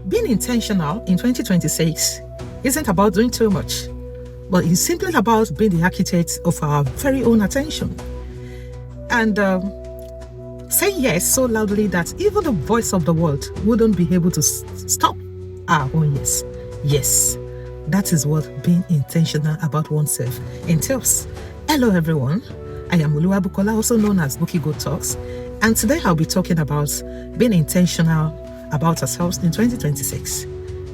Being intentional in 2026 isn't about doing too much, but it's simply about being the architect of our very own attention. And saying yes so loudly that even the voice of the world wouldn't be able to stop our own yes. Yes, that is what being intentional about oneself entails. Hello everyone, I am Oluwabukola, also known as Bookie Go Talks, and today I'll be talking about being intentional about ourselves in 2026.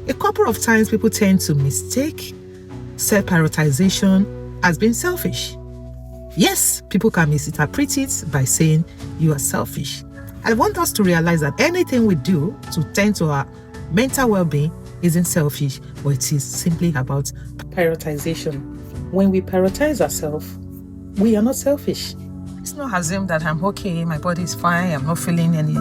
A couple of times people tend to mistake self-prioritization as being selfish. Yes, people can misinterpret it by saying you are selfish. I want us to realize that anything we do to tend to our mental well-being isn't selfish, but it is simply about prioritization. When we prioritize ourselves, we are not selfish. It's not assume that I'm okay, my body is fine, I'm not feeling any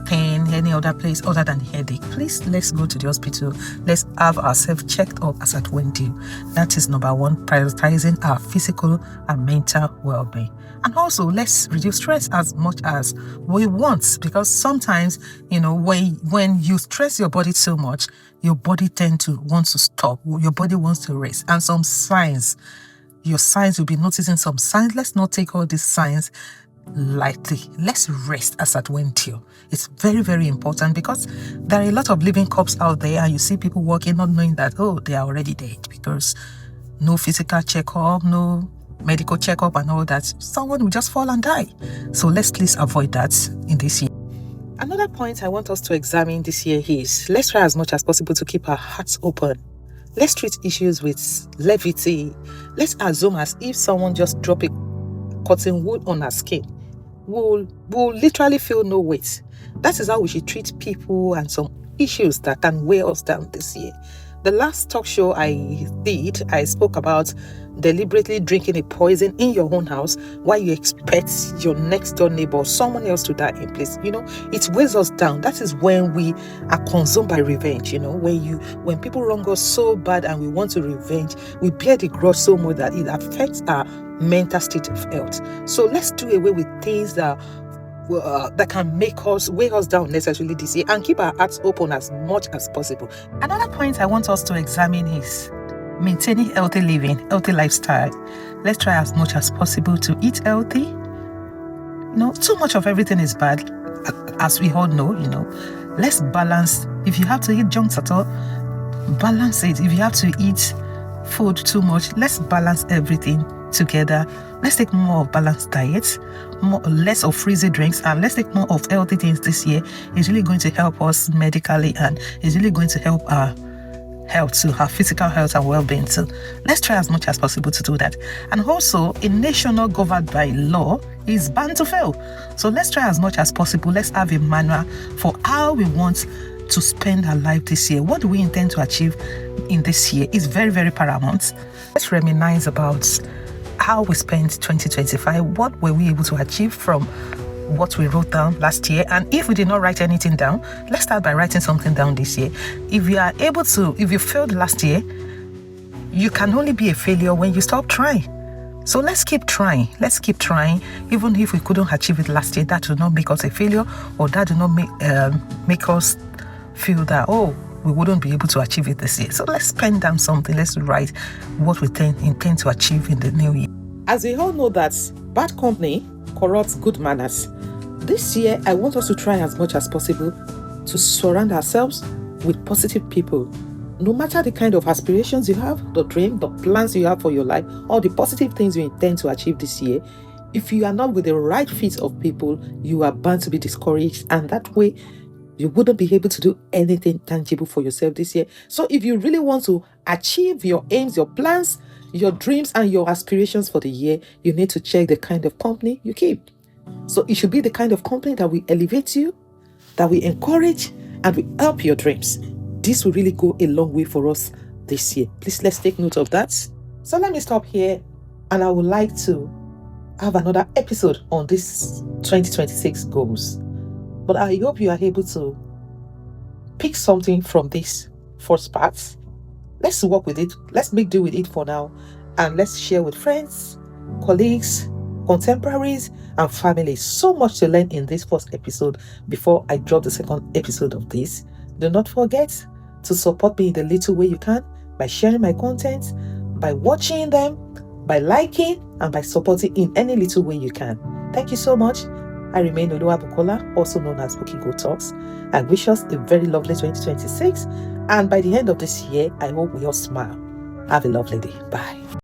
pain any other place other than headache. Please, let's go to the hospital. Let's have ourselves checked up as at when due. That is number one, prioritizing our physical and mental well-being. And also, let's reduce stress as much as we want, because sometimes, when you stress your body so much, your body tends to want to stop. Your body wants to rest. And some signs, your signs, you'll be noticing some signs. Let's not take all these signs lightly. Let's rest as at when due. It's very, very important, because there are a lot of living corpses out there, and you see people walking not knowing that, they are already dead, because no physical checkup, no medical checkup and all that. Someone will just fall and die. So let's please avoid that in this year. Another point I want us to examine this year is, let's try as much as possible to keep our hearts open. Let's treat issues with levity. Let's assume as if someone just dropped a cotton wool on our skin. We'll literally feel no weight. That is how we should treat people and some issues that can weigh us down this year. The last talk show I did, I spoke about deliberately drinking a poison in your own house while you expect your next door neighbor or someone else to die in place. It weighs us down. That is when we are consumed by revenge. When people wrong us so bad and we want to revenge, we bear the grudge so much that it affects our mental state of health. So let's do away with things that can weigh us down necessarily this year, and keep our hearts open as much as possible. Another point I want us to examine is maintaining healthy living, healthy lifestyle. Let's try as much as possible to eat healthy. Too much of everything is bad, as we all know. Let's balance. If you have to eat junk at all, balance it. If you have to eat food too much, let's balance everything together. Let's take more of balanced diets, less of frizzy drinks, and let's take more of healthy things this year. It's really going to help us medically, and it's really going to help our health too, our physical health and well-being too. Let's try as much as possible to do that. And also, a nation not governed by law is bound to fail. So let's try as much as possible. Let's have a manual for how we want to spend our life this year. What do we intend to achieve in this year is very, very paramount. Let's reminisce about how we spent 2025. What were we able to achieve from what we wrote down last year? And if we did not write anything down, let's start by writing something down this year. If you failed last year, you can only be a failure when you stop trying. So let's keep trying. Even if we couldn't achieve it last year, that will not make us a failure, or that will not make us feel that, we wouldn't be able to achieve it this year. So let's pen down something. Let's write what we intend to achieve in the new year. As we all know that bad company corrupts good manners. This year, I want us to try as much as possible to surround ourselves with positive people. No matter the kind of aspirations you have, the dream, the plans you have for your life, or the positive things you intend to achieve this year, if you are not with the right fit of people, you are bound to be discouraged, and that way you wouldn't be able to do anything tangible for yourself this year. So if you really want to achieve your aims, your plans, your dreams, and your aspirations for the year, you need to check the kind of company you keep. So it should be the kind of company that will elevate you, that will encourage, and will help your dreams. This will really go a long way for us this year. Please, let's take note of that. So let me stop here, and I would like to have another episode on this 2026 goals. But I hope you are able to pick something from this first part. Let's work with it. Let's make do with it for now. And let's share with friends, colleagues, contemporaries, and family. So much to learn in this first episode before I drop the second episode of this. Do not forget to support me in the little way you can by sharing my content, by watching them, by liking, and by supporting in any little way you can. Thank you so much. I remain Oluwabukola, also known as Booking Go Talks. I wish us a very lovely 2026. And by the end of this year, I hope we all smile. Have a lovely day. Bye.